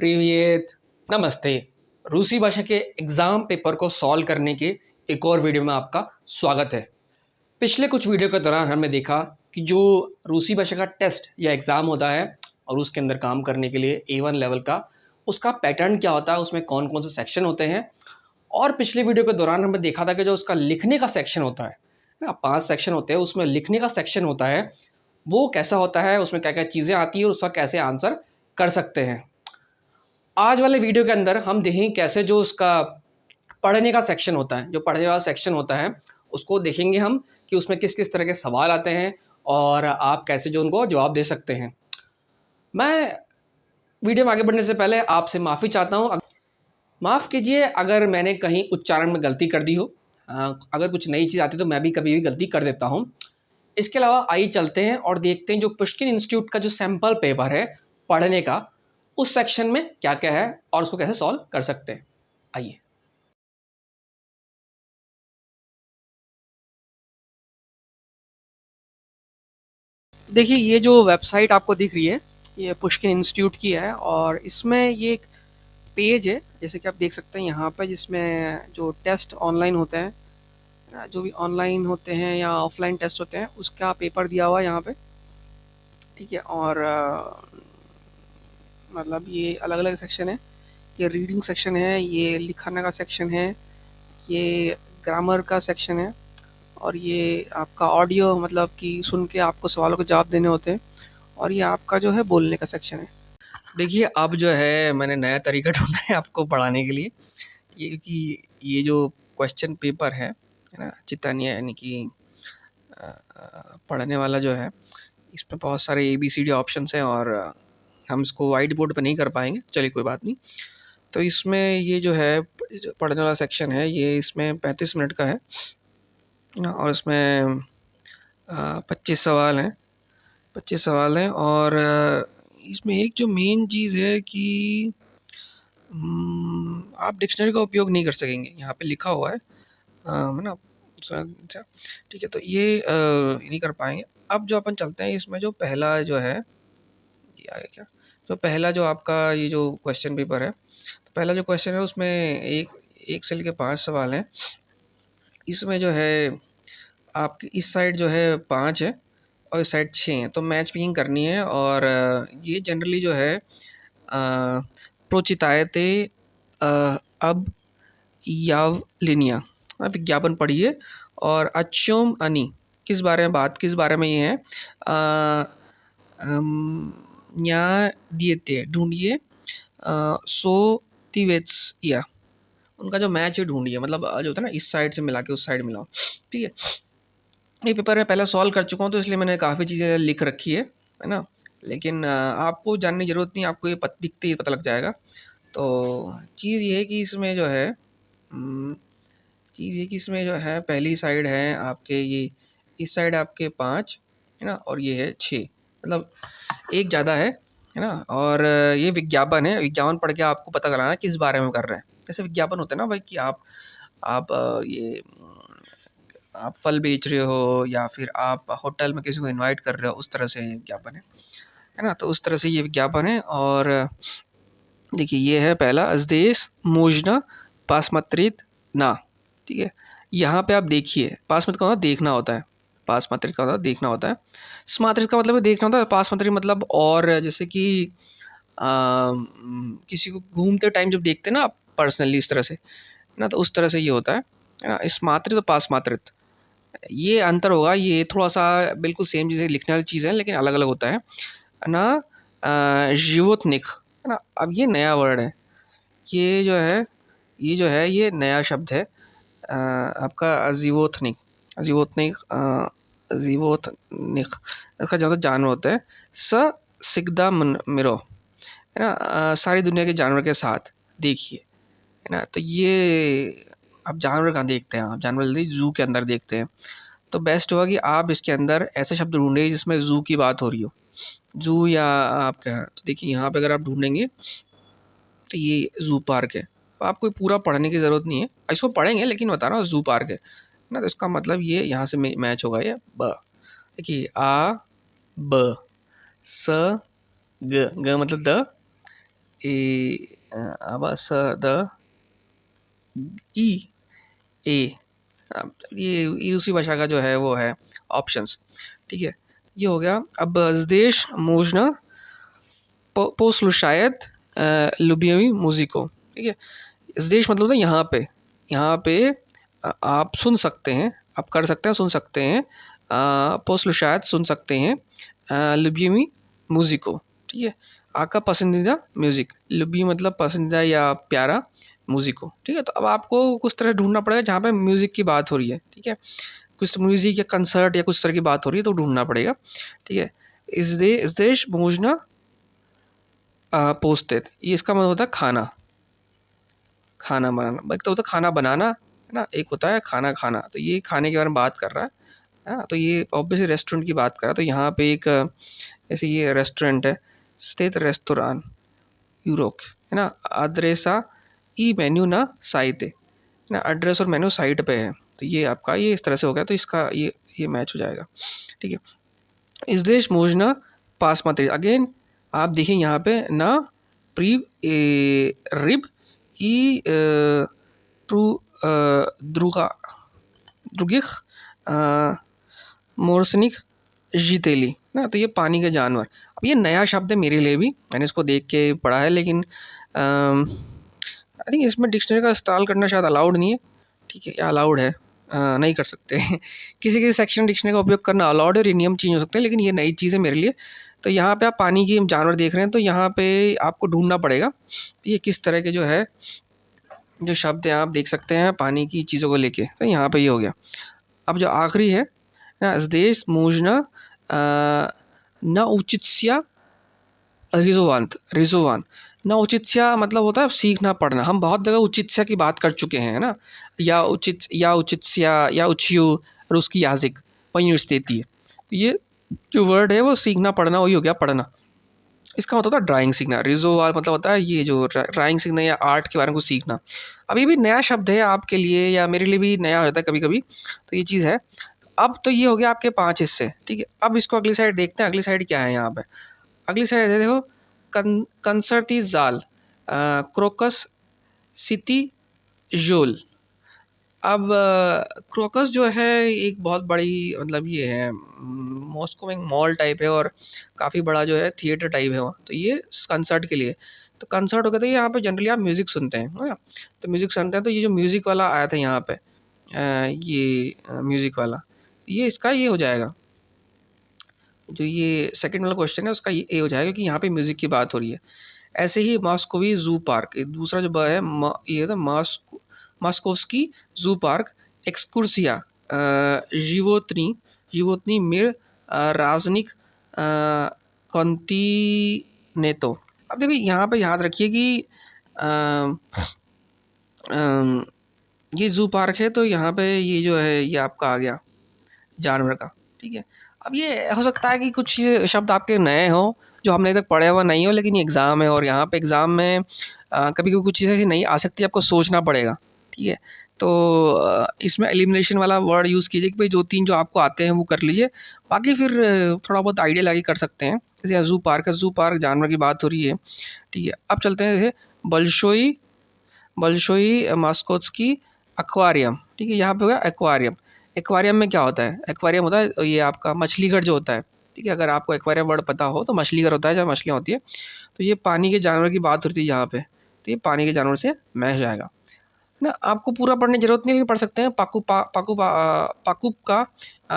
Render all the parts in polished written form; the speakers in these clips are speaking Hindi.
प्रीवियत नमस्ते। रूसी भाषा के एग्ज़ाम पेपर को सॉल्व करने के एक और वीडियो में आपका स्वागत है। पिछले कुछ वीडियो के दौरान हमने देखा कि जो रूसी भाषा का टेस्ट या एग्ज़ाम होता है और उसके अंदर काम करने के लिए A1 लेवल का उसका पैटर्न क्या होता है, उसमें कौन-कौन से सेक्शन होते हैं। और पिछले वीडियो के दौरान हमने देखा था कि जो उसका लिखने का सेक्शन होता है ना, 5 सेक्शन होते हैं, उसमें लिखने का सेक्शन होता है, वो कैसा होता है, उसमें क्या-क्या चीज़ें आती हैं और उसका कैसे आंसर कर सकते हैं। आज वाले वीडियो के अंदर हम देखेंगे कैसे जो उसका पढ़ने का सेक्शन होता है, जो पढ़ने वाला सेक्शन होता है, उसको देखेंगे हम कि उसमें किस-किस तरह के सवाल आते हैं और आप कैसे जो उनको जवाब दे सकते हैं। मैं वीडियो में आगे बढ़ने से पहले आपसे माफ़ी चाहता हूँ। माफ़ कीजिए अगर मैंने कहीं उच्चारण में गलती कर दी हो। अगर कुछ नई चीज़ आती है तो मैं भी कभी भी गलती कर देता हूँ। इसके अलावा आइए चलते हैं और देखते हैं जो पुष्किन इंस्टीट्यूट का जो सैंपल पेपर है पढ़ने का, उस सेक्शन में क्या-क्या है और उसको कैसे सॉल्व कर सकते हैं। आइए। देखिए, ये जो वेबसाइट आपको दिख रही है, ये पुष्किन इंस्टीट्यूट की है और इसमें ये एक पेज है, जैसे कि आप देख सकते हैं यहाँ पे, जिसमें जो टेस्ट ऑनलाइन होते हैं, जो भी ऑनलाइन होते हैं या ऑफलाइन टेस्ट होते हैं, उसका पेपर दिया हुआ है यहाँ पे। ठीक है। और मतलब ये अलग-अलग सेक्शन है। ये रीडिंग सेक्शन है, ये लिखने का सेक्शन है, ये ग्रामर का सेक्शन है और ये आपका ऑडियो, मतलब कि सुन के आपको सवालों के जवाब देने होते हैं, और ये आपका जो है बोलने का सेक्शन है। देखिए, अब जो है मैंने नया तरीका ढूँढा है आपको पढ़ाने के लिए, ये कि ये जो क्वेश्चन पेपर है ना, चितानिया यानी कि पढ़ने वाला जो है, इसमें बहुत सारे ABCD ऑप्शंस हैं और हम इसको व्हाइट बोर्ड पे नहीं कर पाएँगे, चलिए कोई बात नहीं। तो इसमें ये जो है जो पढ़ने वाला सेक्शन है, ये इसमें 35 मिनट का है ना, और इसमें 25 सवाल हैं, 25 सवाल हैं और इसमें एक जो मेन चीज़ है कि आप डिक्शनरी का उपयोग नहीं कर सकेंगे, यहाँ पे लिखा हुआ है ना। अच्छा, ठीक है, तो ये नहीं कर पाएँगे। अब जो अपन चलते हैं, इसमें जो पहला जो है, ये आ गया क्या? जो पहला जो आपका ये जो क्वेश्चन पेपर है, तो पहला जो क्वेश्चन है उसमें एक से लेके 5 सवाल हैं। इसमें जो है आपकी इस साइड जो है 5 है और इस साइड 6 हैं, तो मैच पिकिंग करनी है। और ये जनरली जो है प्रोचितायते अब यावलिनिया, विज्ञापन पढ़िए। और अच्छोम अनी किस बारे में ये है, न्याय दिएते ढूंढिए, सो तिवेट्स या उनका जो मैच है ढूंढिए, मतलब जो होता है ना, इस साइड से मिला के उस साइड मिलाओ। ठीक है, ये पेपर मैं पहले सॉल्व कर चुका हूँ तो इसलिए मैंने काफ़ी चीज़ें लिख रखी है ना। लेकिन आपको जानने की ज़रूरत नहीं, आपको ये दिखते ही पता लग जाएगा। तो चीज़ ये है कि इसमें जो है चीज़ ये कि इसमें जो है पहली साइड है आपके ये, इस साइड आपके 5 है ना, और ये है 6, मतलब एक ज़्यादा है ना। और ये विज्ञापन है, विज्ञापन पढ़ के आपको पता लगाना है किस बारे में कर रहे हैं। जैसे विज्ञापन होते हैं ना भाई, कि आप ये आप फल बेच रहे हो या फिर आप होटल में किसी को इनवाइट कर रहे हो, उस तरह से विज्ञापन है ना। तो उस तरह से ये विज्ञापन है। और देखिए, ये है पहला, अज़देस मोजना पासमत्रित ना। ठीक है, यहाँ पे आप देखिए, पासमत का मतलब देखना होता है, पासमत्रित का मतलब देखना होता है, स्मात्रित का मतलब देखना होता है, पासमत्रित मतलब और जैसे कि किसी को घूमते टाइम जब देखते हैं ना आप पर्सनली इस तरह से ना, तो उस तरह से ये होता है ना। स्मात्रित और पासमात्रित, ये अंतर होगा, ये थोड़ा सा बिल्कुल सेम चीज़ें लिखने वाली चीज़ है लेकिन अलग अलग होता है ना। जीवोतनिक है ना, अब ये नया वर्ड है, ये जो है ये नया शब्द है आपका अजीवोथनिक। अजीवोथनिक अजीवोथनिक इसका जो जानवर होता है, स सिगदा मिरो है ना, सारी दुनिया के जानवर के साथ देखिए है ना। तो ये आप जानवर कहाँ देखते हैं, आप जानवर जल्दी ज़ू के अंदर देखते हैं। तो बेस्ट होगा कि आप इसके अंदर ऐसे शब्द ढूंढें जिसमें ज़ू की बात हो रही हो, ज़ू या आपका। तो देखिए यहाँ पे अगर आप ढूंढेंगे तो ये ज़ू पार्क है, तो आपको पूरा पढ़ने की ज़रूरत नहीं है, इसको पढ़ेंगे लेकिन बता रहा हूँ ज़ू पार्क है ना। तो इसका मतलब ये यहाँ से मैच होगा, ये ब। देखिए, आ ब स ग, ग मतलब द, आवास द ई ए। ये रूसी भाषा का जो है वो है ऑप्शंस, ठीक है। ये हो गया। अब देश मोजना पोस्लुशायद लुबियमी मुजिको, ठीक है। इस देश मतलब होता है यहाँ पे आप सुन सकते हैं, आप कर सकते हैं, सुन सकते हैं, पोस्लुशायद सुन सकते हैं, लुबियमी मुजिको, ठीक है। आपका पसंदीदा म्यूज़िक, लुबी मतलब पसंदीदा या प्यारा, म्यूज़िको, ठीक है। तो अब आपको कुछ तरह ढूंढना पड़ेगा जहाँ पे म्यूज़िक की बात हो रही है, ठीक है। कुछ म्यूज़िक या कंसर्ट या कुछ तरह की बात हो रही है तो ढूंढना पड़ेगा, ठीक है। इस देश भोजना पोस्टेड, ये इसका मतलब होता है खाना, खाना बनाना। एक तो होता है खाना बनाना, है ना, एक होता है खाना खाना। तो ये खाने के बारे में बात कर रहा है ना। तो ये ऑब्वियसली रेस्टोरेंट की बात कर रहा है। तो यहाँ पे एक ऐसे ये रेस्टोरेंट है, स्टेट रेस्टोरान यूरोक, है ना। अड्रेसा ई मेन्यू ना साइट है ना, एड्रेस और मेन्यू साइट पे है। तो ये आपका ये इस तरह से हो गया। तो इसका ये मैच हो जाएगा, ठीक है। इस देश मोजना पास मात्र, अगेन आप देखिए यहाँ पे ना प्री रिब ई ट्रू द्रुगा द्रुगिख मोरसनिक जीतेली ना। तो ये पानी के जानवर। अब ये नया शब्द है मेरे लिए भी, मैंने इसको देख के पढ़ा है, लेकिन आई थिंक इसमें डिक्शनरी का इस्तेमाल करना शायद अलाउड नहीं है, ठीक है, या अलाउड है, नहीं कर सकते किसी सेक्शन डिक्शनरी का उपयोग करना अलाउड है और ये नियम चेंज हो सकते हैं, लेकिन ये नई चीज़ है मेरे लिए। तो यहाँ पे आप पानी की जानवर देख रहे हैं, तो यहाँ पे आपको ढूंढना पड़ेगा ये किस तरह के जो है जो शब्द हैं आप देख सकते हैं पानी की चीज़ों को लेके। तो यहाँ पे ये हो गया। अब जो आखिरी है ना, देश मोजना न उचित्स्या रिजोवान ना। उचित्स्या मतलब होता है सीखना पढ़ना। हम बहुत जगह उचित्स्या की बात कर चुके हैं, है ना, या उचित्स्या या उच्यू और उसकी याजिक वही स्थिति है। तो ये जो वर्ड है वो सीखना पढ़ना वही हो गया, पढ़ना। इसका मतलब होता है ड्राइंग सीखना। रिजोवा मतलब होता है ये जो ड्राइंग सीखना या आर्ट के बारे में कुछ सीखना। अब ये भी नया शब्द है आपके लिए या मेरे लिए भी नया होता है कभी कभी, तो ये चीज़ है। अब तो ये हो गया आपके 5 हिस्से, ठीक है। अब इसको अगली साइड देखते हैं, अगली साइड क्या है यहाँ पे। अगली साइड है देखो, कंसर्टी जाल क्रोकस सिटी जोल। अब क्रोकस जो है एक बहुत बड़ी मतलब ये है मॉस्को में मॉल टाइप है और काफ़ी बड़ा जो है थिएटर टाइप है वहाँ। तो ये कंसर्ट के लिए, तो कंसर्ट हो गया। तो यहाँ पे जनरली आप म्यूज़िक सुनते हैं, है ना। तो म्यूज़िक सुनते हैं, तो ये जो म्यूज़िक वाला आया था यहाँ पे ये म्यूज़िक वाला, ये इसका ये हो जाएगा। जो ये सेकंड वाला क्वेश्चन है उसका ये ए हो जाएगा कि यहाँ पे म्यूज़िक की बात हो रही है। ऐसे ही मॉस्कोवी जू पार्क, दूसरा जो है ये था मॉस्कोव्स्की जू पार्क एक्सकुर्सिया जीवोतनी मिर राजनिक कॉन्टिनेतो। अब देखिए यहाँ पे याद रखिए कि ये जू पार्क है, तो यहाँ पे ये जो है ये आपका आ गया जानवर का, ठीक है। अब ये हो सकता है कि कुछ शब्द आपके नए हों जो हमने अभी तक पढ़े हुआ नहीं हो, लेकिन ये एग्ज़ाम है और यहाँ पे एग्ज़ाम में कभी कभी कुछ चीज़ें ऐसी नहीं आ सकती, आपको सोचना पड़ेगा, ठीक है। तो इसमें एलिमिनेशन वाला वर्ड यूज़ कीजिए कि भाई 2-3 जो आपको आते हैं वो कर लीजिए, बाकी फिर थोड़ा बहुत आइडिया लगे कर सकते हैं। जैसे जू पार्क है, जू पार्क जानवर की बात हो रही है, ठीक है। अब चलते हैं जैसे बल्शोई मास्कोट्स्की एक्वारियम, ठीक है। यहाँ पे होगा एक्वारियम। एक्वारियम में क्या होता है? एक्वारियम होता है ये आपका मछली घर जो होता है, ठीक है। अगर आपको एक्वारियम वर्ड पता हो तो मछली घर होता है जहाँ मछलियाँ होती है। तो ये पानी के जानवर की बात होती है यहाँ पे, तो ये पानी के जानवर से मैच हो जाएगा ना। आपको पूरा पढ़ने की जरूरत नहीं, लेकिन पढ़ सकते हैं। पाकुप का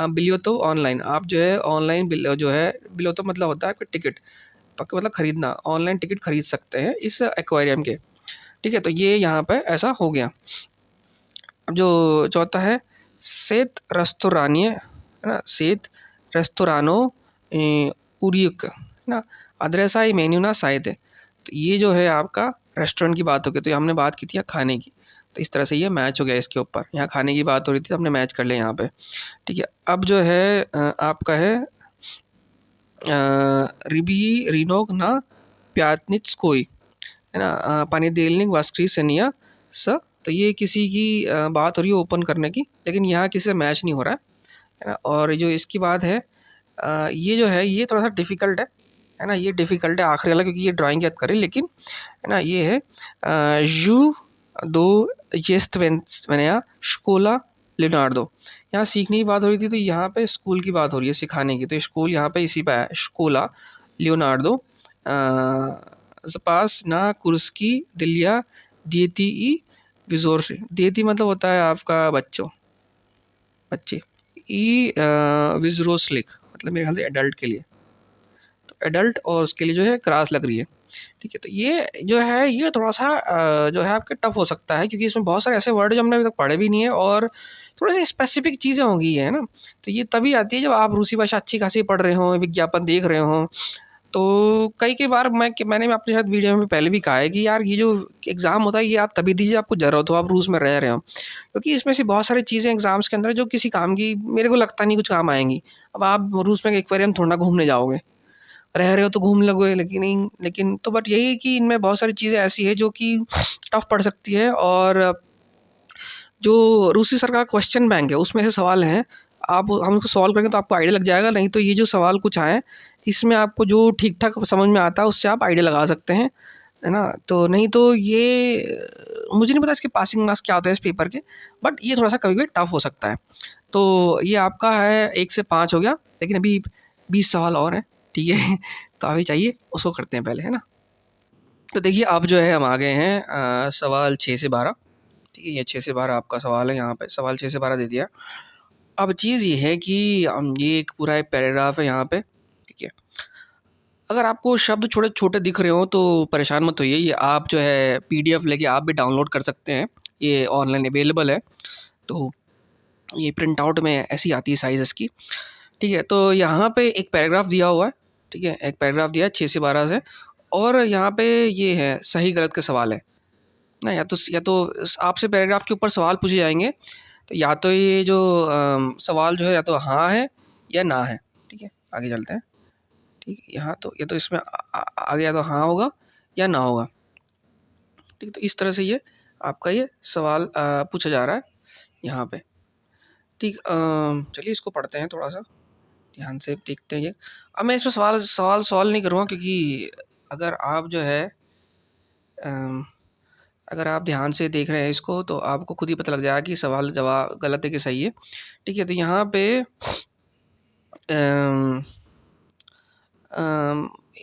बिलियोतो ऑनलाइन, आप जो है ऑनलाइन जो है बिलियोतो मतलब होता है आपका टिकट, पाकु मतलब खरीदना, ऑनलाइन टिकट खरीद सकते हैं इस एक्वारियम के, ठीक है। तो ये यहाँ पे ऐसा हो गया। अब जो चौथा है सेत रेस्तोरानिए, है ना, सेत रेस्तोरानो उरियक, है ना, अद्रेसा ही मेन्यू ना साइड है। तो ये जो है आपका रेस्टोरेंट की बात हो गई। तो हमने बात की थी खाने की, तो इस तरह से ये मैच हो गया इसके ऊपर। यहाँ खाने की बात हो रही थी तो हमने मैच कर लिया यहाँ पे, ठीक है। अब जो है आपका है रिबी रिनोक ना प्यातनिट्स्कोई, है ना, पानी देलनिक वास्क्री सनिया स। तो ये किसी की बात हो रही है ओपन करने की, लेकिन यहाँ किसी से मैच नहीं हो रहा है ना। और जो इसकी बात है ये जो है ये थोड़ा सा डिफ़िकल्ट है, है ना, ये डिफ़िकल्ट है आखिरी वाला क्योंकि ये ड्राइंग याद करें, लेकिन है ना ये है यू दो येस्टवेंया स्कोला लियोनार्डो। यहाँ सीखने की बात हो रही थी तो यहाँ पे स्कूल की बात हो रही है, सिखाने की, तो स्कूल यहाँ पे इसी पे है, स्कोला लियोनार्डो ज़पास ना कुर्स्की दिलिया दिएती ई विज़ोर्से। दिएती मतलब होता है आपका बच्चे, ई विज़रोस्लिक मतलब मेरे ख्याल से एडल्ट के लिए, तो एडल्ट और उसके लिए जो है क्रास लग रही है। ठीक है, तो ये जो है ये थोड़ा सा जो है आपके टफ हो सकता है क्योंकि इसमें बहुत सारे ऐसे वर्ड जो हमने अभी तक पढ़े भी नहीं है और थोड़ी सी स्पेसिफिक चीज़ें होंगी, है ना। तो ये तभी आती है जब आप रूसी भाषा अच्छी खासी पढ़ रहे हों, विज्ञापन देख रहे हों। तो कई बार मैंने भी अपने साथ वीडियो में पहले भी कहा है कि यार ये जो एग्ज़ाम होता है ये आप तभी दीजिए आपको ज़रूरत हो, आप रूस में रह रहे हो, क्योंकि इसमें से बहुत सारी चीज़ें एग्ज़ाम्स के अंदर जो किसी काम की मेरे को लगता नहीं कुछ काम आएंगी। अब आप रूस में एक्वेरियम थोड़ा ना घूमने जाओगे, रह रहे हो तो घूम लोगे, लेकिन तो बट यही है कि इनमें बहुत सारी चीज़ें ऐसी है जो कि टफ पड़ सकती है। और जो रूसी सरकार क्वेश्चन बैंक है उसमें से सवाल हैं, आप हम उसको सॉल्व करेंगे तो आपको आइडिया लग जाएगा, नहीं तो ये जो सवाल कुछ आए इसमें आपको जो ठीक ठाक समझ में आता है उससे आप आइडिया लगा सकते हैं, है ना। तो नहीं तो ये मुझे नहीं पता इसके पासिंग मार्क्स क्या होते हैं इस पेपर के, बट ये थोड़ा सा कभी कभी टफ हो सकता है। तो ये आपका है 1 से 5 हो गया, लेकिन अभी 20 सवाल और हैं, ठीक है। तो अभी चाहिए उसको करते हैं पहले, है ना। तो देखिए अब जो है हम आ गए हैं सवाल 6 से 12, ठीक है। ये 6 से 12 आपका सवाल है, यहाँ पे सवाल 6 से 12 दे दिया। अब चीज़ ये है कि ये एक पूरा एक पैराग्राफ है यहाँ पे, ठीक है। अगर आपको शब्द छोटे छोटे दिख रहे हो तो परेशान मत होइए, ये आप जो है पीडीएफ लेके आप भी डाउनलोड कर सकते हैं, ये ऑनलाइन अवेलेबल है। तो ये प्रिंट आउट में ऐसी आती है साइज़ इसकी, ठीक है। तो यहाँ पे एक पैराग्राफ दिया हुआ है, ठीक है, एक पैराग्राफ दिया है 6 से 12 से, और यहाँ पे ये है सही गलत के सवाल है ना। या तो आपसे पैराग्राफ के ऊपर सवाल पूछे जाएंगे, तो या तो ये जो सवाल जो है या तो हाँ है या ना है, ठीक है। आगे चलते हैं, ठीक है। यहाँ तो ये तो इसमें आगे या तो हाँ होगा या ना होगा, ठीक है। तो इस तरह से ये आपका ये सवाल पूछा जा रहा है यहाँ पे, ठीक। चलिए इसको पढ़ते हैं, थोड़ा सा ध्यान से देखते हैं ये। अब मैं इसमें सवाल सॉल्व नहीं करूँगा क्योंकि अगर आप जो है अगर आप ध्यान से देख रहे हैं इसको तो आपको खुद ही पता लग जाएगा कि सवाल जवाब गलत है कि सही है, ठीक है। तो यहाँ पे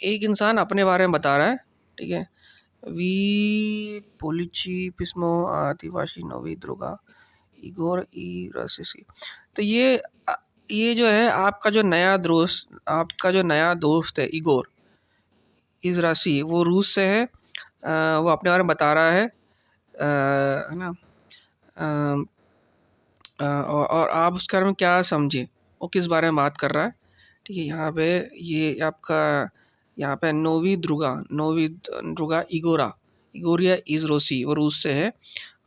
एक इंसान अपने बारे में बता रहा है, ठीक है। वी पोलिची पिस्मो आदिवासी नोवी द्रुगा इगोर ई रसिसी। तो ये जो है आपका जो नया दोस्त है इगोर इस राशि, वो रूस से है, वो अपने बारे में बता रहा है ना। और आप उसके बारे में क्या समझे, वो किस बारे में बात कर रहा है, ठीक है। यहाँ पे ये आपका यहाँ पे नोवी द्रुगा इगोरिया इज रोसी, वो रूस से है।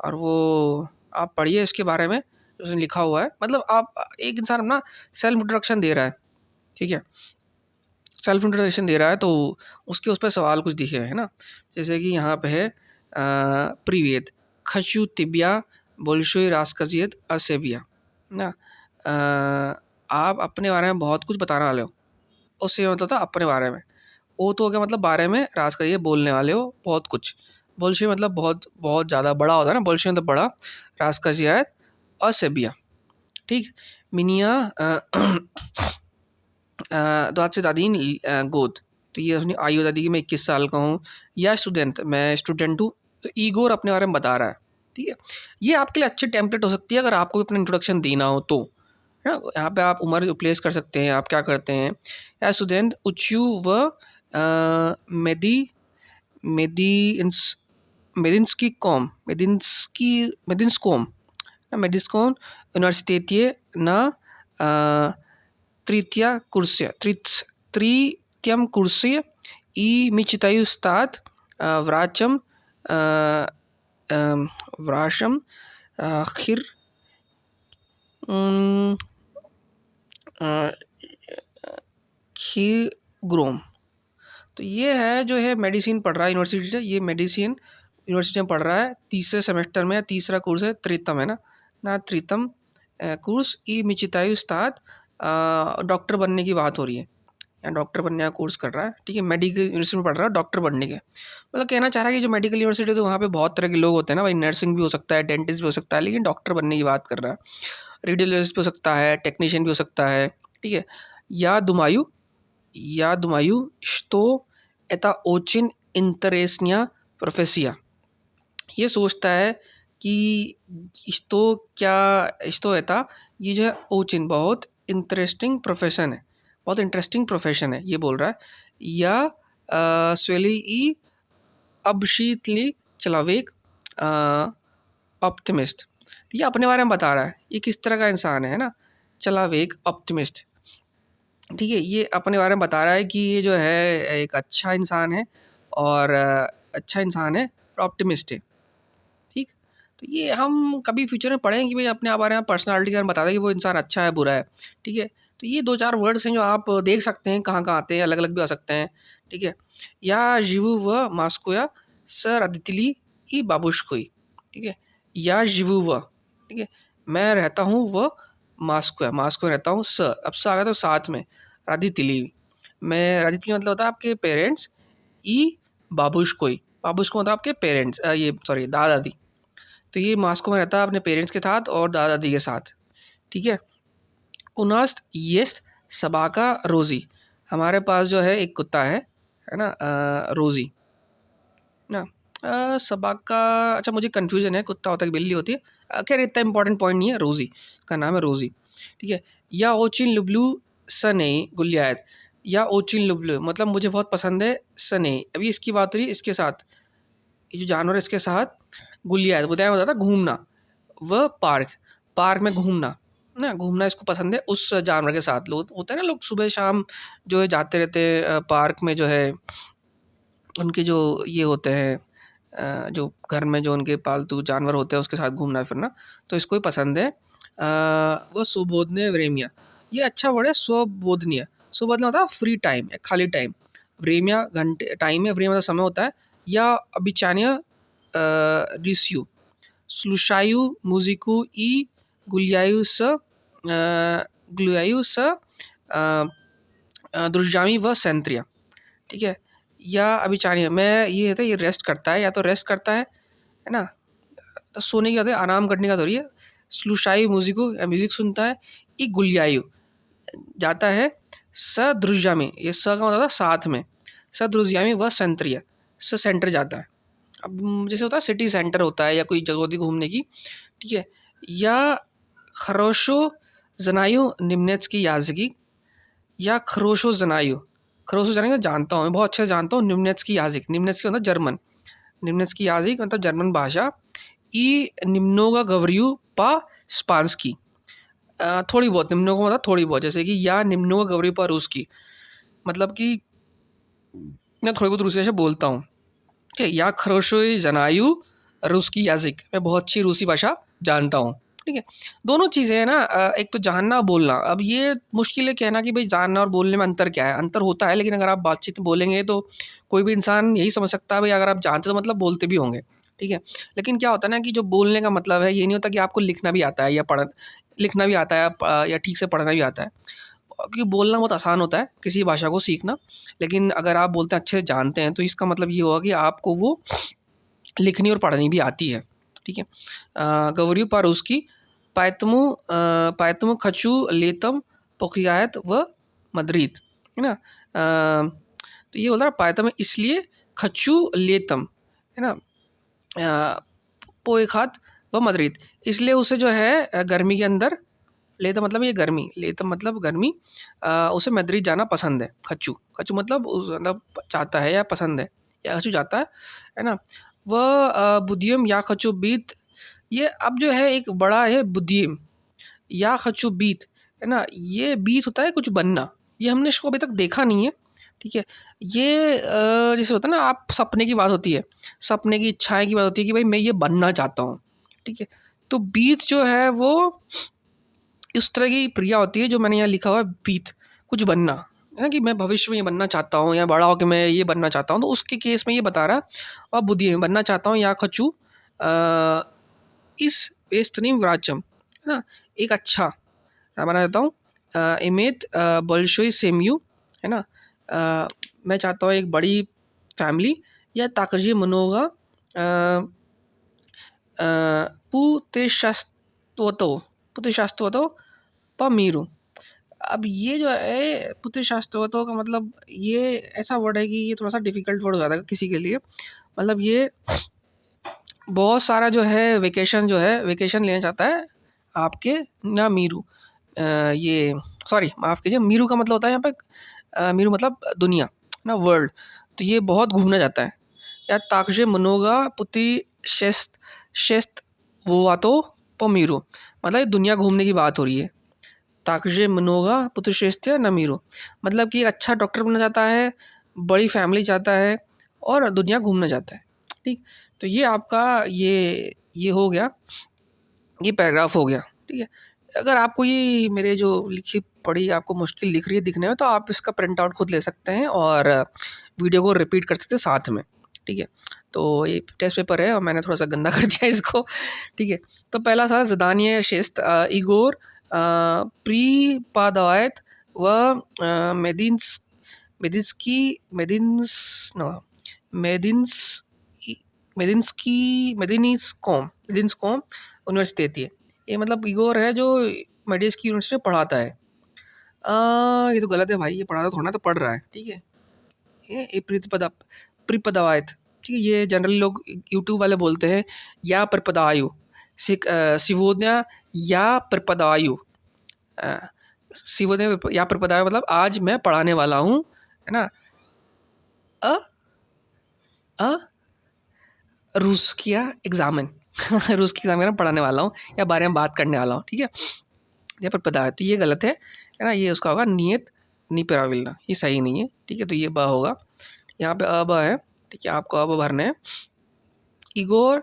और वो आप पढ़िए इसके बारे में उसने लिखा हुआ है, मतलब आप एक इंसान अपना सेल्फ इंट्रोडक्शन दे रहा है, ठीक है, सेल्फ इंट्रोडक्शन दे रहा है, तो उसके उस पर सवाल कुछ दिखे है ना। जैसे कि यहाँ पे है प्रीवेद खशु तिबिया बोल्शोई रास्कजियत असेबिया ना। आप अपने बारे में बहुत कुछ बताने वाले हो, उससे मतलब था अपने बारे में, वो तो हो गया मतलब बारे में, राज का ये बोलने वाले हो बहुत कुछ। बोल्शोई मतलब बहुत बहुत ज़्यादा बड़ा होता है ना, बोल्शोई मतलब बड़ा, राज का जियात असेबिया, ठीक। मिनिया दाद से दादीन गोद, तो ये अपनी आयु दादी की मैं 21 साल का हूँ, या स्टूडेंट मैं स्टूडेंट हूँ। तो ईगोर अपने बारे में बता रहा है, ठीक है। ये आपके लिए अच्छी टेम्पलेट हो सकती है अगर आपको भी अपना इंट्रोडक्शन देना हो तो, है ना। यहाँ पे आप उम्र प्लेस कर सकते हैं, आप क्या करते हैं, या स्टूडेंट उच्चू व मेडिंस्कोम यूनिवर्सिटेटिए ना तृतीयम कुर्स्य ई मिचितायुस्तात् व्राचम व्राशम खिर खीग्रोम। तो ये है जो है मेडिसिन पढ़ रहा है यूनिवर्सिटी से, ये मेडिसिन यूनिवर्सिटी में पढ़ रहा है, तीसरे सेमेस्टर में, तीसरा कोर्स है, त्रितम है ना त्रितम कोर्स ई मिचितायुस्तात् डॉक्टर बनने की बात हो रही है, या डॉक्टर बनने का कोर्स कर रहा है, ठीक है, मेडिकल यूनिवर्सिटी में पढ़ रहा है डॉक्टर बनने के, मतलब कहना चाह रहा है कि जो मेडिकल यूनिवर्सिटी तो वहाँ पे बहुत तरह के लोग होते हैं ना भाई, नर्सिंग भी हो सकता है, डेंटिस्ट भी हो सकता है, लेकिन डॉक्टर बनने की बात कर रहा है। रेडियोलॉजिस्ट भी हो सकता है, टेक्नीशियन भी हो सकता है, ठीक है। या दुमायु स्तो एता ओचिन इंटरेस्निया प्रोफेसिया, ये सोचता है कि इस्तो क्या इस्तो एता, ये जो है ओचिन बहुत इंटरेस्टिंग प्रोफेशन है, बहुत इंटरेस्टिंग प्रोफेशन है, ये बोल रहा है। या स्वेली ई अबशीतली चलावेक ऑप्टिमिस्ट, ये अपने बारे में बता रहा है, ये किस तरह का इंसान है ना, चलावेक ऑप्टिमिस्ट, ठीक है, ये अपने बारे में बता रहा है कि ये जो है एक अच्छा इंसान है और अच्छा इंसान है, ऑप्टिमिस्ट है, ठीक। तो ये हम कभी फ्यूचर में पढ़ेंगे कि भाई अपने बारे में पर्सनालिटी के बारे में बता दें कि वो इंसान अच्छा है बुरा है, ठीक है। तो ये 2-4 वर्ड्स हैं जो आप देख सकते हैं कहाँ कहाँ आते हैं, अलग अलग भी आ सकते हैं, ठीक है। या जीवु व मास्कोया सर अदितिली ई बाबुश्कोई, ठीक है। या जीवु व, ठीक है, मैं रहता हूँ वह मास्को में रहता हूँ, स अब स आ गया तो साथ में, राधितिली, मैं राधितिली मतलब होता है आपके पेरेंट्स, ई बाबुश्कोई, बाबुश्को मतलब आपके पेरेंट्स, ये सॉरी दादा दादी, तो ये मॉस्को में रहता है अपने पेरेंट्स के साथ और दादा दादी के साथ, ठीक है। उनास्ट येस्ट सबाका रोज़ी, हमारे पास जो है एक कुत्ता है ना, रोज़ी ना, सबाका, अच्छा मुझे कन्फ्यूज़न है, कुत्ता होता है कि बिल्ली होती है, खैर इतना इंपॉर्टेंट पॉइंट नहीं है, रोज़ी का नाम है रोज़ी, ठीक है। या ओचिन लुब्लू सने गुलियात, या ओचिन लुब्लू मतलब मुझे बहुत पसंद है, सने अभी इसकी बात हो रही है इसके साथ, ये जो जानवर है इसके साथ, गुलियात बताया बताता घूमना, वह पार्क में घूमना ना, घूमना इसको पसंद है उस जानवर के साथ, लोग होता है ना, लोग सुबह शाम जो है जाते रहते हैं पार्क में, जो है उनके जो ये होते हैं जो घर में जो उनके पालतू जानवर होते हैं उसके साथ घूमना फिरना, तो इसको ही पसंद है। वह सुबोधनीय व्रेमिया, ये अच्छा वर्ड है, स्वबोधनीय, स्वबोधनीय होता है फ्री टाइम या खाली टाइम, व्रेमिया घंटे टाइम है, व्रेमिया समय होता है। या अभिचान्य रिस्यू स्लुशायु मुजिकू ई गुलियायु स द्रुजामी व सेंट्रिया, ठीक है। या अभिचान्य मैं ये है, ये रेस्ट करता है, या तो रेस्ट करता है ना, तो सोने की बात है, आराम करने का तो रही है। स्लुशायु मुजिको या म्यूजिक सुनता है, ई गुलियायु जाता है, स द्रुजामी, ये स का मतलब साथ में, स द्रुजामी व सेंट्रिया, स सेंटर जाता है, अब जैसे होता है सिटी सेंटर होता है या कोई जगह होती है घूमने की, ठीक है। या खरोशो जनायु निम्नेत्स्की याज़गी, या खरोशो जनायु जानता हूँ, मैं बहुत अच्छे से जानता हूँ, निम्नेत्स्की याज़िक, निम्नेत्स्की मतलब जर्मन, निम्नेत्स्की याज़िक मतलब जर्मन भाषा, ई निम्नोगा गवरियु पा स्पांस्की, थोड़ी बहुत, निम्नोगा मतलब थोड़ी बहुत, जैसे कि या निम्नोगा गवरियु पा रूसकी, मतलब कि मैं थोड़ी बहुत रूसी भाषा बोलता हूँ, ठीक है। या खरोशोई जनायु रूसकी याजिक, मैं बहुत अच्छी रूसी भाषा जानता हूँ, ठीक है। दोनों चीज़ें हैं ना, एक तो जानना बोलना, अब ये मुश्किल है कहना कि भाई जानना और बोलने में अंतर क्या है, अंतर होता है, लेकिन अगर आप बातचीत में बोलेंगे तो कोई भी इंसान यही समझ सकता है भाई अगर आप जानते तो मतलब बोलते भी होंगे, ठीक है। लेकिन क्या होता है ना कि जो बोलने का मतलब है ये नहीं होता कि आपको लिखना भी आता है या लिखना भी आता है या ठीक से पढ़ना भी आता है, क्योंकि बोलना बहुत आसान होता है किसी भाषा को सीखना, लेकिन अगर आप बोलते हैं अच्छे से जानते हैं तो इसका मतलब ये होगा कि आपको वो लिखनी और पढ़नी भी आती है, ठीक है। गवरियु पारूस्की पायतमु खचू लेतम पोखियात व मद्रीद, है ना, तो ये बोल रहा है पायतम इसलिए खचू लेतम, है ना, पोएखात व मद्रीद, इसलिए उसे जो है गर्मी के अंदर, लेता मतलब ये गर्मी, लेता मतलब गर्मी, उसे मद्रिद जाना पसंद है, खच्चू मतलब चाहता है या पसंद है, या खच्चू जाता है ना। वह बुद्धियम या खच्चू बीत, ये अब जो है एक बड़ा है बुद्धियम या खच्चू बीत, है ना, ये बीत होता है कुछ बनना, ये हमने इसको अभी तक देखा नहीं है, ठीक है। ये जैसे होता है ना, आप सपने की बात होती है, सपने की इच्छाएं की बात होती है कि भाई मैं ये बनना चाहता हूँ, ठीक है। तो बीत जो है वो इस तरह की क्रिया होती है जो मैंने यहाँ लिखा हुआ है, बीत कुछ बनना, है ना, कि मैं भविष्य में ये बनना चाहता हूँ या बड़ा होकर मैं ये बनना चाहता हूँ, तो उसके केस में ये बता रहा है, और बुद्धि में बनना चाहता हूँ या खचू इस वेस्तनीम राज्यम, है ना, एक अच्छा मैं बना देता हूँ, इमेत बल्शोई सेम्यू, है ना, मैं चाहता हूँ एक बड़ी फैमिली या ताकजी मनोगा पुतेशास्तवतो पुतेशास्तवतो पमीरू। अब ये जो है पुतेशास्तवतो का मतलब ये ऐसा वर्ड है कि ये थोड़ा सा डिफ़िकल्ट वर्ड हो जाता है किसी के लिए। मतलब ये बहुत सारा जो है वेकेशन लेना चाहता है आपके ना मीरू। ये सॉरी माफ़ कीजिए, मीरू का मतलब होता है यहाँ पे मीरू मतलब दुनिया ना, वर्ल्ड। तो ये बहुत घूमना चाहता है। या ताकजे मनोगा पुति शेस्त शेस्त वो वातो पमीरू, मतलब ये दुनिया घूमने की बात हो रही है। ताकजे मनोगा पुति न मीरू, मतलब कि एक अच्छा डॉक्टर बनना चाहता है, बड़ी फैमिली चाहता है और दुनिया घूमना चाहता है। ठीक, तो ये आपका ये हो गया, ये पैराग्राफ हो गया। ठीक है, अगर आपको ये मेरे जो लिखी पढ़ी आपको मुश्किल दिख रही है दिखने में, तो आप इसका प्रिंट आउट खुद ले सकते हैं और वीडियो को रिपीट कर सकते हैं साथ में। ठीक है, तो ये टेस्ट पेपर है और मैंने थोड़ा सा गंदा कर दिया इसको। ठीक है, तो पहला था ज़दानिय शेस्त इगोर प्रीपादायत व मेदिन्स मेदिन्स्की मेदिन्स नो मेदिन्स मेदिन्स्की मेदिनिस्कॉम यूनिवर्सिटी देती है। ये मतलब इगोर है जो मेडिस्की यूनिवर्सिटी में पढ़ाता है। ये तो गलत है भाई, ये पढ़ाता थोड़ा ना, तो पढ़ रहा है। ठीक है, ये प्रिपदावायत। ठीक है, ये जनरली लोग यूट्यूब वाले बोलते हैं या प्रपदायु सिवोदया या प्रपदायु। सिवोदया या प्रपदायु मतलब आज मैं पढ़ाने वाला हूँ, है ना। अ अ रूस्किया एग्जामिन रूस की एग्जाम पढ़ाने वाला हूँ या बारे में बात करने वाला हूँ। ठीक है, यहाँ पर पता है, तो ये गलत है ना। ये उसका होगा नियत निपेराविलना, ये सही नहीं है। ठीक है, तो ये ब होगा, यहाँ पे अब है। ठीक है, आपको अब भरने हैं। इगोर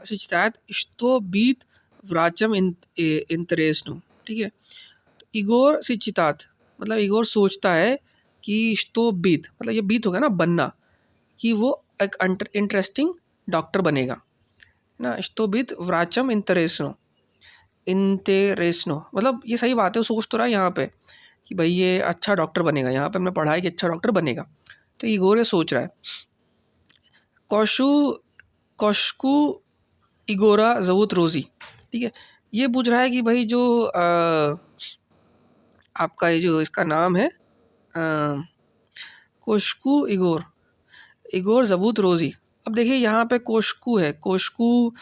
शिक्षात इस्तो बीत व्राचम इंतरेस्नु। ठीक है, तो इगोर शिक्षितात मतलब इगोर सोचता है कि इस्तो बीत मतलब ये बीत होगा ना बनना, कि वो एक इंटरेस्टिंग डॉक्टर बनेगा ना। इस्तो बीत व्राचम इंतेरेस्नो मतलब ये सही बात है, वो सोच तो रहा है यहाँ पे कि भाई ये अच्छा डॉक्टर बनेगा, यहाँ पे हमने पढ़ा है कि अच्छा डॉक्टर बनेगा, तो इगोर ये सोच रहा है। कौशु कौशकू इगोरा जवूत रोज़ी। ठीक है, ये पूछ रहा है कि भाई जो आपका ये जो इसका नाम है कोशकू इगोर जबूत रोज़ी। अब देखिए यहाँ पे कोशकू है, कोशकू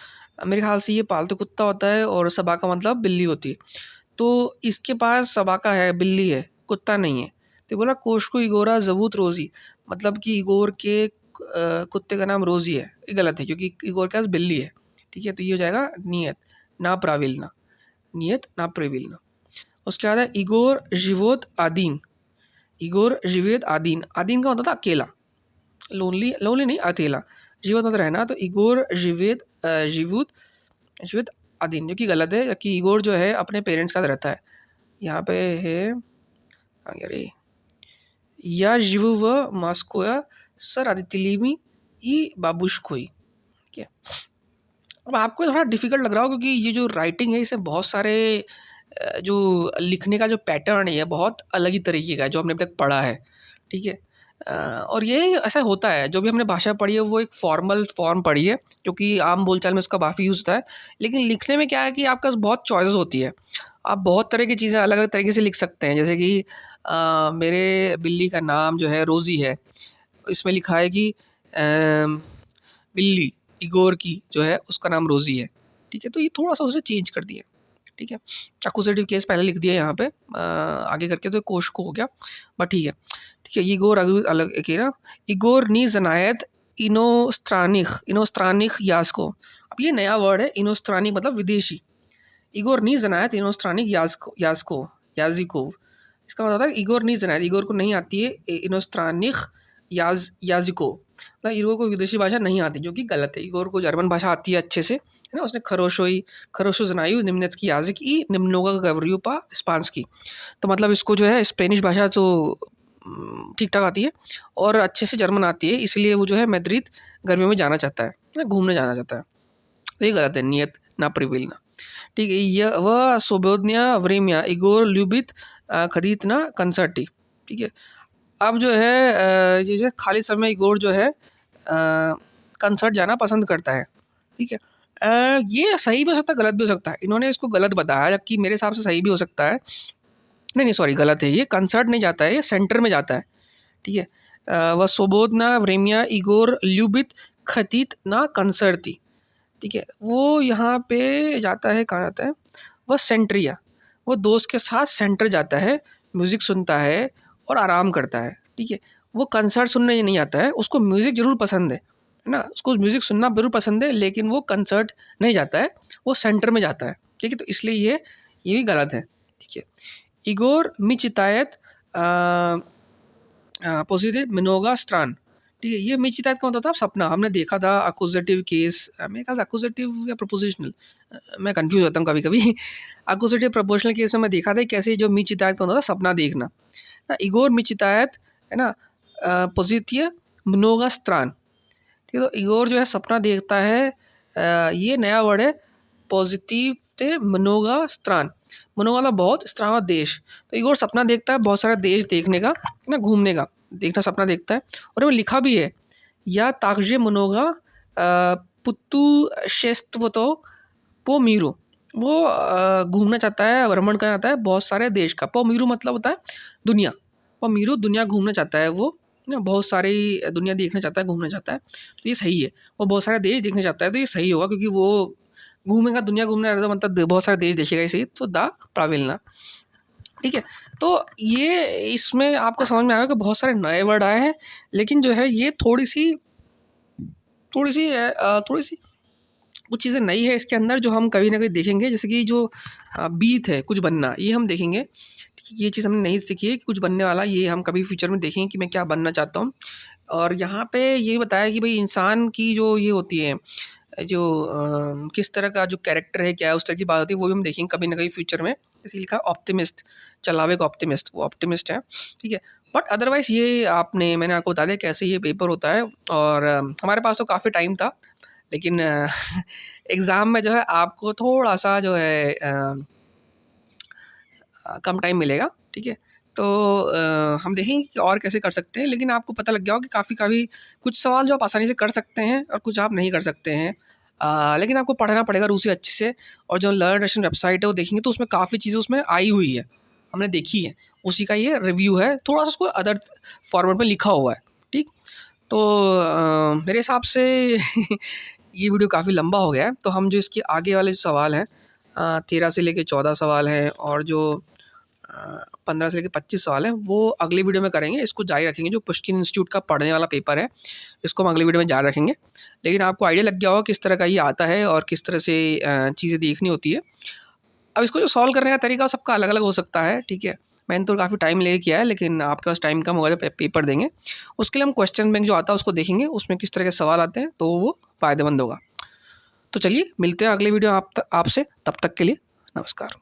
मेरे ख्याल से ये पालतू कुत्ता होता है और सबा का मतलब बिल्ली होती है। तो इसके पास सबाका है, बिल्ली है, कुत्ता नहीं है। तो बोला कोशकू इगोरा जबूत रोज़ी, मतलब कि इगोर के कुत्ते का नाम रोज़ी है। ये गलत है क्योंकि इगोर के पास बिल्ली है। ठीक है, तो ये हो जाएगा नियत ना प्राविलना, नियत ना प्राविलना। उसके बाद है इगोर जीवोत आदीन। इगोर जीवेत आदीन, आदीन का होता था अकेला, लोनली लोनली नहीं अकेला, जीवत मतलब रहना। तो इगोर जीवेत जीवित आदीन, जो कि गलत है, कि इगोर जो है अपने पेरेंट्स का रहता है। यहाँ पे है अरे या जीव व मास्कोया सर आदित्यलिमी ई बाबुशकोई। ठीक है, अब आपको थोड़ा डिफिकल्ट लग रहा हो क्योंकि ये जो राइटिंग है इसमें बहुत सारे जो लिखने का जो पैटर्न है बहुत अलग ही तरीके का है जो हमने अभी तक पढ़ा है। ठीक है, और ये ऐसा होता है, जो भी हमने भाषा पढ़ी है वो एक फॉर्मल फॉर्म पढ़ी है जो कि आम बोलचाल में उसका काफ़ी यूज़ होता है। लेकिन लिखने में क्या है कि आपके पास बहुत चॉइसेस होती है, आप बहुत तरह की चीज़ें अलग अलग तरीके से लिख सकते हैं। जैसे कि मेरे बिल्ली का नाम जो है रोज़ी है, इसमें लिखा है कि बिल्ली इगोर की जो है उसका नाम रोज़ी है। ठीक है, तो ये थोड़ा सा उसने चेंज कर दिया। ठीक है, अक्यूजेटिव केस पहले लिख दिया यहाँ पे, आगे करके तो कोश को हो गया, बट ठीक है। ठीक है, इगोर अलग केरा इगोर नी जनायत इनोस्त्रानिक यास्को। अब ये नया वर्ड है, इनोस्त्रानिक मतलब विदेशी। इगोर नी जनायत इनोस्त्रानिक याजिकोव, इसका मतलब है इगोर नी जनायत, इगोर को नहीं आती है इनोस्त्रानिक याजिको, मतलब इगोर को विदेशी भाषा नहीं आती, जो कि गलत है। इगोर को जर्मन भाषा आती है अच्छे से, है ना। उसने खरोशो जनायु निम्नत की याजिक ई निम्नोगा गवरियो पा स्पांस की, तो मतलब इसको जो है स्पेनिश भाषा तो ठीक ठाक आती है और अच्छे से जर्मन आती है, इसलिए वो जो है मैद्रिद गर्मियों में जाना चाहता है ना, घूमने जाना चाहता है। तो ये गलत है, नियत ना प्रिविलना। ठीक है, यह वह सोबोदनिया व्रेमिया इगोर ल्यूबित खदीतना कंसर्टी। ठीक है, अब जो है ये जो खाली समय इगोर जो है कंसर्ट जाना पसंद करता है, ठीक है। ये सही भी हो सकता है, गलत भी हो सकता है। इन्होंने इसको गलत बताया, जबकि मेरे हिसाब से सही भी हो सकता है। नहीं नहीं सॉरी, गलत है। ये कंसर्ट नहीं जाता है, ये सेंटर में जाता है, ठीक है। वह सोबोदना व्रेमिया इगोर ल्यूबित खतीत ना कंसर्ती, ठीक है। वो यहाँ पे जाता है, कहाँ जाता है, वह सेंट्रिया, वो दोस्त के साथ सेंटर जाता है, म्यूज़िक सुनता है और आराम करता है, ठीक है। वो कंसर्ट सुनने नहीं आता है, उसको म्यूज़िक ज़रूर पसंद है ना, उसको म्यूज़िक सुनना ज़रूर पसंद है, लेकिन वो कंसर्ट नहीं जाता है, वो सेंटर में जाता है, ठीक है। तो इसलिए ये भी गलत है, ठीक है। इगोर मिचितायत पॉजिटिव मिनोगा स्ट्रान, ठीक है। ये मिचितायत का होता था सपना, हमने देखा था अक्यूजेटिव केस, मेरे ख्याल से अक्यूजेटिव या प्रपोजिशनल, मैं कंफ्यूज होता हूँ कभी कभी। अक्यूजेटिव प्रपोजिशनल केस में मैं देखा था कैसे जो मिचितायत का होता था सपना देखना ना, इगोर मिचितायत है ना, पॉजिटिव मिनोगा स्ट्रान, ठीक है। तो इगोर जो है सपना देखता है, ये नया वर्ड है, पॉजिटिव थे मनोगा स्त्रान, मनोगा मतलब बहुत, स्त्रान देश। तो इगोर सपना देखता है बहुत सारा देश देखने का, है ना, घूमने का, देखना सपना देखता है। और वो लिखा भी है, या ताकजे मनोगा पुत्तू शेस्तवतो पो मीरू, वो घूमना चाहता है, भ्रमण करना चाहता है बहुत सारे देश का। पो मीरू मतलब होता है दुनिया, पो मीरू दुनिया घूमना चाहता है वो, ना, बहुत सारी दुनिया देखना चाहता है, घूमना चाहता है। तो ये सही है, वो बहुत सारे देश देखना चाहता है, तो ये सही होगा, क्योंकि वो घूमेगा, दुनिया घूमने रहता, मतलब बहुत सारे देश देखेगा, इसी तो द प्राविलना, ठीक है। तो ये इसमें आपको समझ में आएगा कि बहुत सारे नए वर्ड आए हैं, लेकिन जो है ये थोड़ी सी कुछ चीज़ें नई है इसके अंदर, जो हम कभी ना कभी देखेंगे। जैसे कि जो बीत है, कुछ बनना, ये हम देखेंगे, ये चीज़ हमने नहीं सीखी है कि कुछ बनने वाला, ये हम कभी फ्यूचर में देखेंगे कि मैं क्या बनना चाहता हूँ। और यहाँ पे ये बताया कि भाई इंसान की जो ये होती है, जो किस तरह का जो कैरेक्टर है, क्या है, उस तरह की बात होती है, वो भी हम देखेंगे कभी ना कभी फ्यूचर में। इसी लिखा ऑप्टिमिस्ट, चलावे का ऑप्टिमिस्ट, वो ऑप्टिमिस्ट है, ठीक है। बट अदरवाइज़ ये मैंने आपको बता दिया कैसे ये पेपर होता है। और हमारे पास तो काफ़ी टाइम था, लेकिन एग्ज़ाम में जो है आपको थोड़ा सा जो है कम टाइम मिलेगा, ठीक है। तो हम देखेंगे कि और कैसे कर सकते हैं, लेकिन आपको पता लग गया हो कि काफ़ी कुछ सवाल जो आप आसानी से कर सकते हैं और कुछ आप नहीं कर सकते हैं। लेकिन आपको पढ़ना पड़ेगा रूसी अच्छे से, और जो लर्न रशियन वेबसाइट है वो देखेंगे तो उसमें काफ़ी चीज़ें उसमें आई हुई है, हमने देखी है, उसी का ये रिव्यू है, थोड़ा सा उसको अदर फॉर्मेट में लिखा हुआ है, ठीक। तो मेरे हिसाब से ये वीडियो काफ़ी लंबा हो गया है, तो हम जो इसके आगे वाले जो सवाल हैं 13 से लेके 14 सवाल हैं, और जो 15 से लेकर 25 सवाल हैं, वो अगली वीडियो में करेंगे, इसको जारी रखेंगे। जो पुष्किन इंस्टीट्यूट का पढ़ने वाला पेपर है, इसको हम अगली वीडियो में जारी रखेंगे। लेकिन आपको आइडिया लग गया होगा किस तरह का ये आता है और किस तरह से चीज़ें देखनी होती है। अब इसको जो सॉल्व करने का तरीका सबका अलग अलग हो सकता है, ठीक है। मैंने तो काफ़ी टाइम लेके किया है, लेकिन आपके पास टाइम कम होगा जब पेपर देंगे, उसके लिए हम क्वेश्चन बैंक जो आता है उसको देखेंगे, उसमें किस तरह के सवाल आते हैं, तो वो फ़ायदेमंद होगा। तो चलिए मिलते हैं अगली वीडियो आपसे, तब तक के लिए नमस्कार।